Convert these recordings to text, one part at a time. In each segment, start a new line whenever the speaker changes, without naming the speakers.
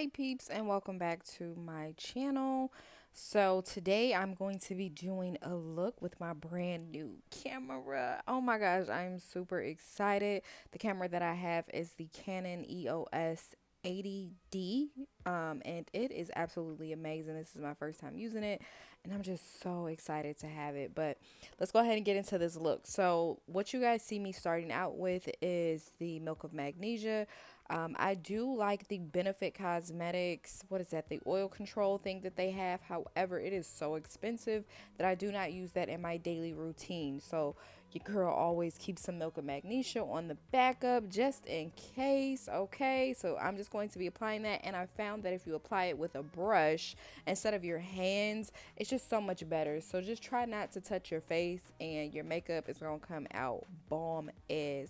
Hey peeps, and welcome back to my channel. So today I'm going to be doing a look with my brand new camera. Oh my gosh, I'm super excited. The camera that I have is the Canon EOS 80D, and it is absolutely amazing. This is my first time using it, and I'm just so excited to have it. But let's go ahead and get into this look. So what you guys see me starting out with is the Milk of Magnesia. I do like the Benefit Cosmetics, what is that, the oil control thing that they have. However, it is so expensive that I do not use that in my daily routine. So your girl always keeps some Milk of Magnesia on the backup just in case. Okay, so I'm just going to be applying that, and I found that if you apply it with a brush instead of your hands, it's just so much better. So just try not to touch your face, and your makeup is gonna come out bomb as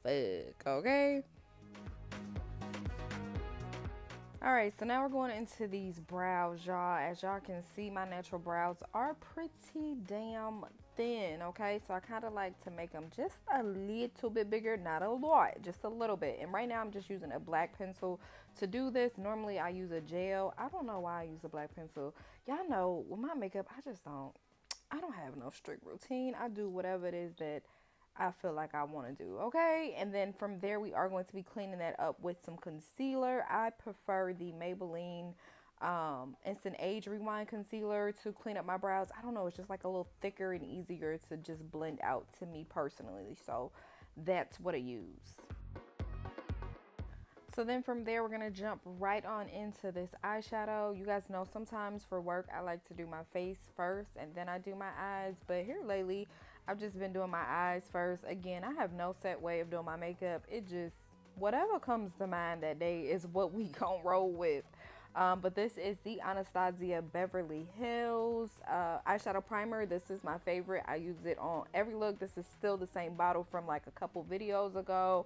fuck. Okay. Alright, so now we're going into these brows, y'all. As y'all can see, my natural brows are pretty damn thin, okay? So I kind of like to make them just a little bit bigger, not a lot, just a little bit. And right now I'm just using a black pencil to do this. Normally I use a gel. I don't know why I use a black pencil. Y'all know, with my makeup, I don't have no strict routine. I do whatever it is that I feel like I want to do. Okay. And then from there, we are going to be cleaning that up with some concealer. I prefer the Maybelline Instant Age Rewind Concealer to clean up my brows. I don't know. It's just like a little thicker and easier to just blend out to me personally. So that's what I use. So then from there, we're going to jump right on into this eyeshadow. You guys know sometimes for work, I like to do my face first and then I do my eyes. But here lately, I've just been doing my eyes first. Again, I have no set way of doing my makeup. It just, whatever comes to mind that day is what we gonna roll with. But this is the Anastasia Beverly Hills eyeshadow primer. This is my favorite. I use it on every look. This is still the same bottle from like a couple videos ago.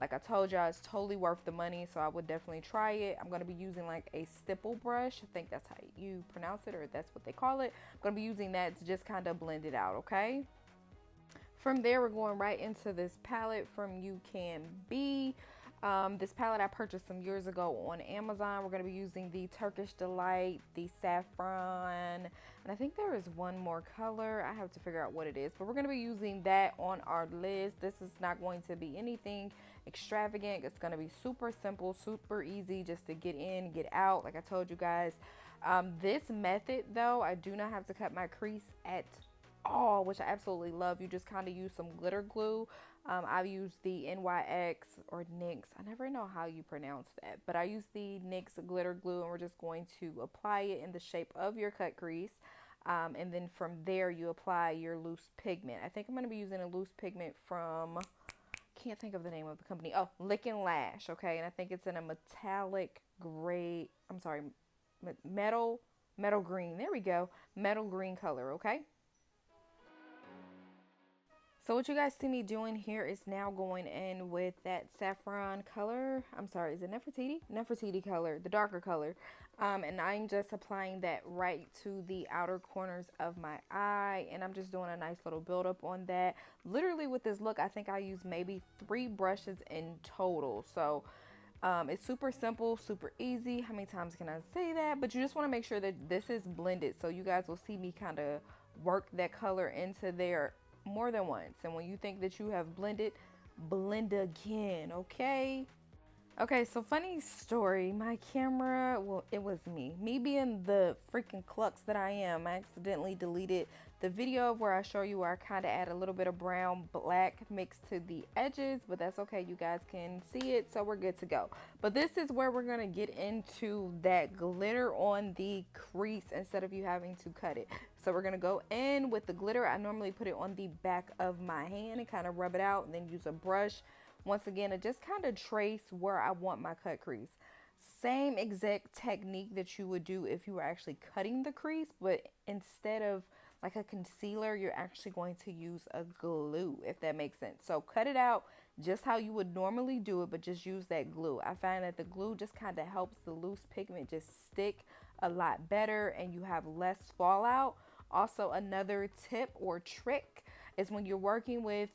Like I told y'all, it's totally worth the money, so I would definitely try it. I'm going to be using like a stipple brush. I think that's how you pronounce it, or that's what they call it. I'm going to be using that to just kind of blend it out, okay? From there, we're going right into this palette from You Can Be. This palette I purchased some years ago on Amazon. We're going to be using the Turkish Delight, the Saffron, and I think there is one more color. I have to figure out what it is, but we're going to be using that on our lids. This is not going to be anything extravagant. It's going to be super simple, super easy just to get in, get out. Like I told you guys, this method though, I do not have to cut my crease at all, which I absolutely love. You just kind of use some glitter glue. I've used the NYX or NYX. I never know how you pronounce that, but I use the NYX glitter glue, and we're just going to apply it in the shape of your cut crease. And then from there, you apply your loose pigment. I think I'm going to be using a loose pigment from, can't think of the name of the company. Oh, Lick and Lash. Okay. And I think it's in a metallic gray, I'm sorry, metal green. There we go. Metal green color. Okay. So what you guys see me doing here is now going in with that saffron color. I'm sorry, is it Nefertiti? Nefertiti color, the darker color. And I'm just applying that right to the outer corners of my eye. And I'm just doing a nice little buildup on that. Literally with this look, I think I used maybe 3 brushes in total. So it's super simple, super easy. How many times can I say that? But you just want to make sure that this is blended. So you guys will see me kind of work that color into there more than once. And when you think that you have blended, blend again, okay? Okay, so funny story. My camera, well, it was me being the freaking klutz that I am. I accidentally deleted the video where I show you where I kind of add a little bit of brown black mixed to the edges, but that's okay. You guys can see it, so we're good to go. But this is where we're gonna get into that glitter on the crease instead of you having to cut it. So we're gonna go in with the glitter. I normally put it on the back of my hand and kind of rub it out, and then use a brush once again to just kind of trace where I want my cut crease. Same exact technique that you would do if you were actually cutting the crease, but instead of like a concealer, you're actually going to use a glue, if that makes sense. So cut it out just how you would normally do it, but just use that glue. I find that the glue just kind of helps the loose pigment just stick a lot better, and you have less fallout. Also, another tip or trick is when you're working with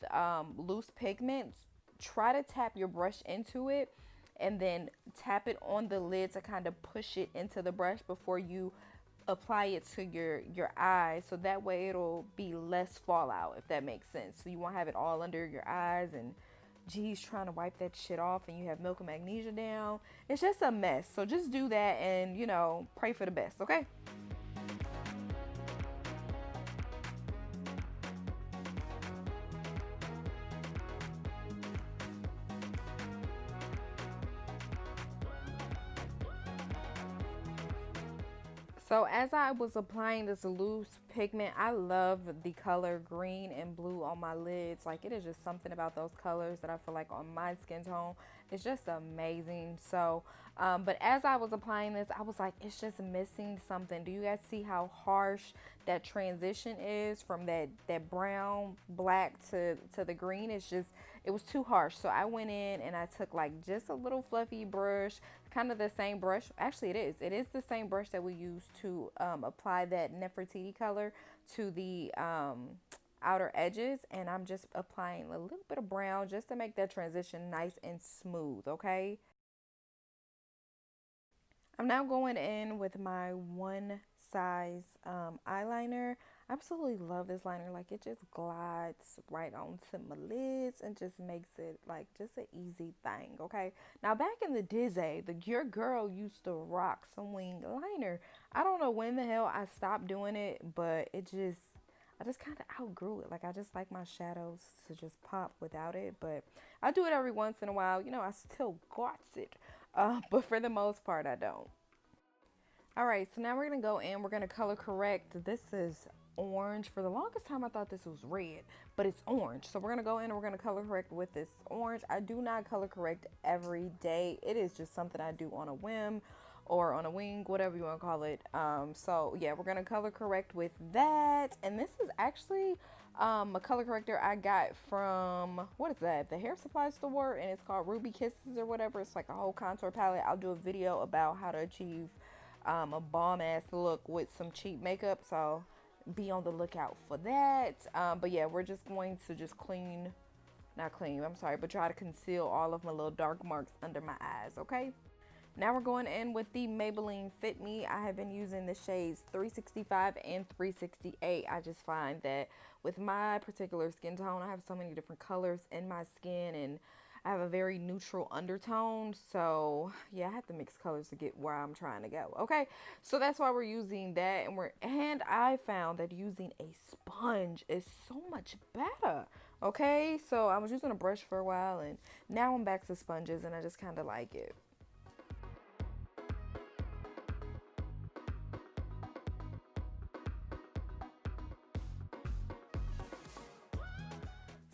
loose pigments, try to tap your brush into it and then tap it on the lid to kind of push it into the brush before you apply it to your eyes, so that way it'll be less fallout, if that makes sense. So you won't have it all under your eyes and geez, trying to wipe that shit off and you have milk and magnesia down. It's just a mess. So just do that and, you know, pray for the best, okay? So as I was applying this loose pigment, I love the color green and blue on my lids. Like, it is just something about those colors that I feel like on my skin tone, it's just amazing. So, but as I was applying this, I was like, it's just missing something. Do you guys see how harsh that transition is from that brown, black to the green? It's just, it was too harsh. So I went in and I took like just a little fluffy brush, kind of the same brush. Actually, it is the same brush that we use to apply that Nefertiti color to the outer edges, and I'm just applying a little bit of brown just to make that transition nice and smooth. Okay, I'm now going in with my one size eyeliner. I absolutely love this liner. Like, it just glides right onto my lids and just makes it like just an easy thing. Okay. Now back in the day, your girl used to rock some wing liner. I don't know when the hell I stopped doing it, but I just kind of outgrew it. Like, I just like my shadows to just pop without it, but I do it every once in a while. You know, I still got it. But for the most part, I don't. All right, so now we're gonna go in, we're gonna color correct. This is orange. For the longest time, I thought this was red, but it's orange. So we're gonna go in and we're gonna color correct with this orange. I do not color correct every day. It is just something I do on a whim or on a wing, whatever you want to call it. So yeah, we're gonna color correct with that. And this is actually a color corrector I got from, what is that, the hair supply store, and it's called Ruby Kisses or whatever. It's like a whole contour palette. I'll do a video about how to achieve a bomb ass look with some cheap makeup, so be on the lookout for that. But yeah, we're just going to just not clean, I'm sorry, but try to conceal all of my little dark marks under my eyes. Okay, now we're going in with the Maybelline Fit Me. I have been using the shades 365 and 368. I just find that with my particular skin tone, I have so many different colors in my skin, and I have a very neutral undertone. So yeah, I have to mix colors to get where I'm trying to go. Okay, so that's why we're using that, and I found that using a sponge is so much better. Okay, so I was using a brush for a while, and now I'm back to sponges, and I just kind of like it.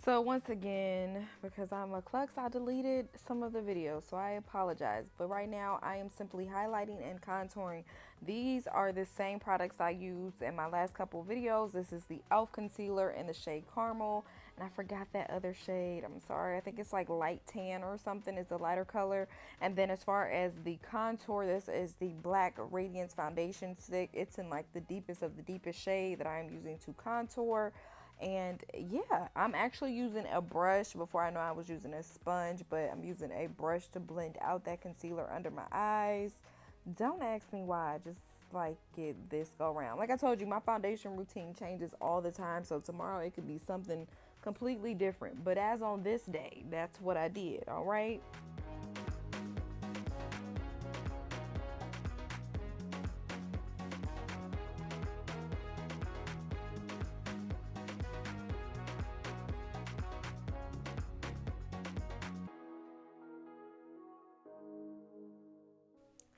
So once again, because I'm a klutz, I deleted some of the videos, so I apologize. But right now, I am simply highlighting and contouring. These are the same products I used in my last couple of videos. This is the e.l.f. concealer in the shade Caramel, and I forgot that other shade. I'm sorry. I think it's like light tan or something. It's a lighter color. And then as far as the contour, this is the Black Radiance Foundation Stick. It's in like the deepest of the deepest shade that I am using to contour. And yeah, I'm actually using a brush. Before, I know I was using a sponge, but I'm using a brush to blend out that concealer under my eyes. Don't ask me why. I just like it this go around. Like I told you, my foundation routine changes all the time. So tomorrow it could be something completely different. But as on this day, that's what I did. All right.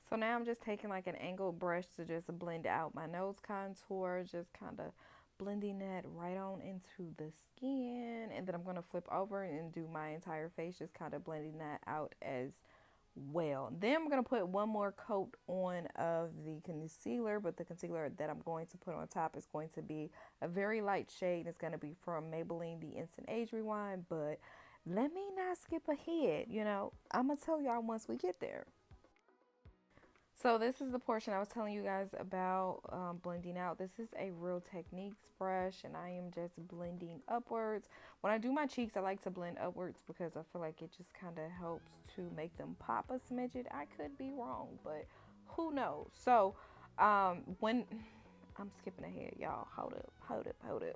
So now I'm just taking like an angled brush to just blend out my nose contour, just kind of blending that right on into the skin. And then I'm going to flip over and do my entire face, just kind of blending that out as well. Then I'm going to put one more coat on of the concealer, but the concealer that I'm going to put on top is going to be a very light shade. It's going to be from Maybelline the Instant Age Rewind, but let me not skip ahead. I'm going to tell y'all once we get there. So this is the portion I was telling you guys about blending out. This is a Real Techniques brush, and I am just blending upwards. When I do my cheeks, I like to blend upwards because I feel like it just kind of helps to make them pop a smidget. I could be wrong, but who knows? So when I'm skipping ahead, y'all, hold up.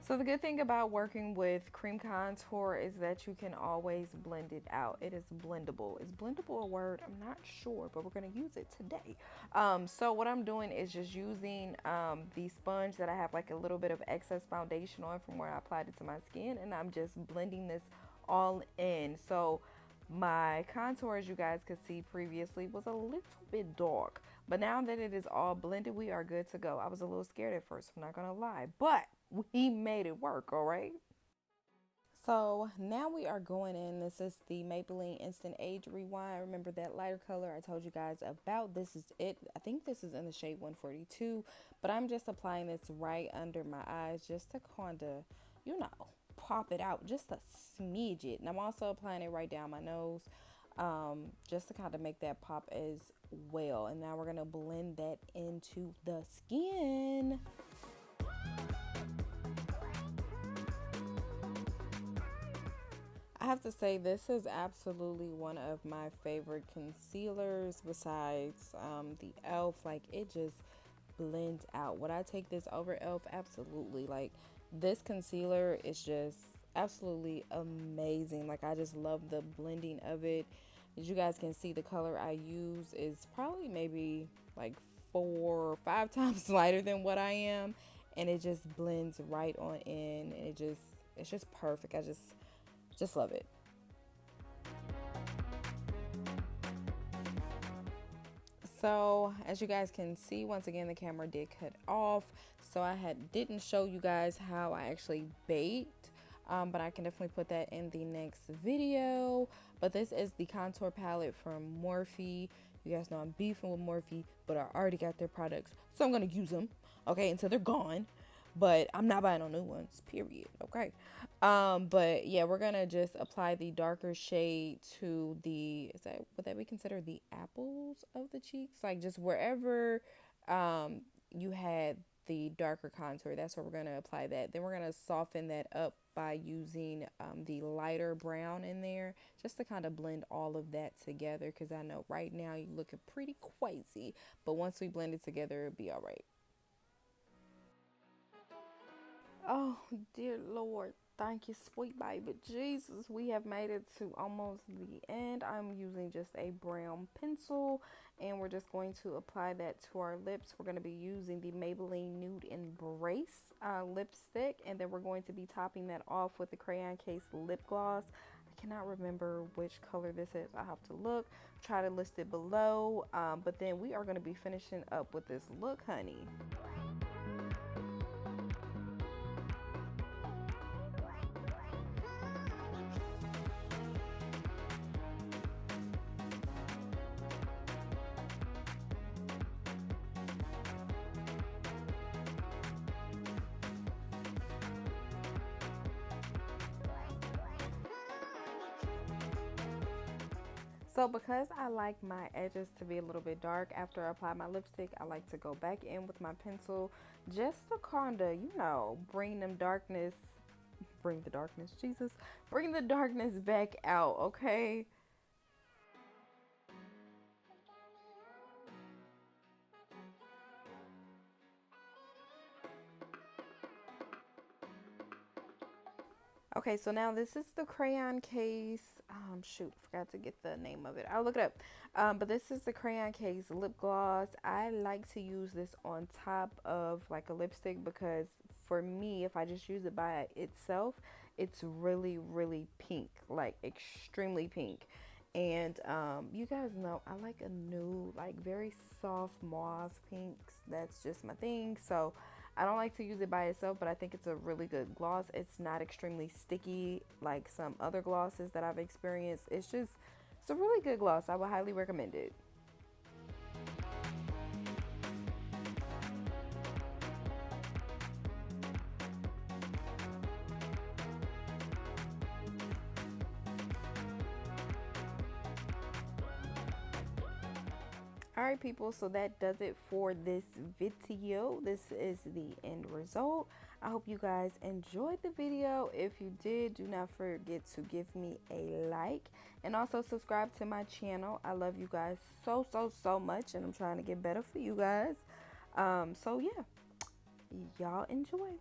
So the good thing about working with cream contour is that you can always blend it out. It is blendable. Is blendable a word? I'm not sure, but we're going to use it today. So what I'm doing is just using the sponge that I have like a little bit of excess foundation on from where I applied it to my skin, and I'm just blending this all in. So my contour, as you guys could see previously, was a little bit dark, but now that it is all blended, we are good to go. I was a little scared at first, I'm not gonna lie, but we made it work, all right? So now we are going in. This is the Maybelline Instant Age Rewind. Remember that lighter color I told you guys about? This is it. I think this is in the shade 142, but I'm just applying this right under my eyes just to kind of, you know, pop it out just a smidge it. And I'm also applying it right down my nose, just to kind of make that pop as well. And now we're going to blend that into the skin. I have to say, this is absolutely one of my favorite concealers besides the e.l.f. Like, it just blends out. Would I take this over e.l.f.? Absolutely. Like, this concealer is just absolutely amazing. Like, I just love the blending of it. As you guys can see, the color I use is probably maybe like 4 or 5 times lighter than what I am, and it just blends right on in, and it's just perfect. I just love it. So as you guys can see, once again, the camera did cut off, so didn't show you guys how I actually baked, but I can definitely put that in the next video. But this is the contour palette from Morphe. You guys know I'm beefing with Morphe, but I already got their products, so I'm gonna use them, okay, until they're gone. But I'm not buying no new ones, period. Okay. But yeah, we're gonna just apply the darker shade to the, is that, would that be considered the apples of the cheeks? Like, just wherever you had the darker contour, that's where we're gonna apply that. Then we're gonna soften that up by using the lighter brown in there, just to kind of blend all of that together, because I know right now you're looking pretty crazy, but once we blend it together, it'll be all right. Oh, dear Lord. Thank you, sweet baby Jesus. We have made it to almost the end. I'm using just a brown pencil, and we're just going to apply that to our lips. We're going to be using the Maybelline Nude Embrace lipstick, and then we're going to be topping that off with the Crayon Case lip gloss. I cannot remember which color this is. I have to look. Try to list it below. But then we are going to be finishing up with this look, honey. So because I like my edges to be a little bit dark after I apply my lipstick, I like to go back in with my pencil just to kind of, you know, bring the darkness, Jesus, bring the darkness back out, okay? Okay, so now this is the Crayon Case. Shoot, forgot to get the name of it. I'll look it up. But this is the Crayon Case lip gloss. I like to use this on top of like a lipstick because for me, if I just use it by itself, it's really, really pink, like extremely pink. And you guys know I like a nude, like very soft mauve pinks. That's just my thing. So I don't like to use it by itself, but I think it's a really good gloss. It's not extremely sticky like some other glosses that I've experienced. It's a really good gloss. I would highly recommend it. Alright people, so that does it for this video. This is the end result. I hope you guys enjoyed the video. If you did, do not forget to give me a like and also subscribe to my channel. I love you guys so much, and I'm trying to get better for you guys. So yeah, y'all enjoy.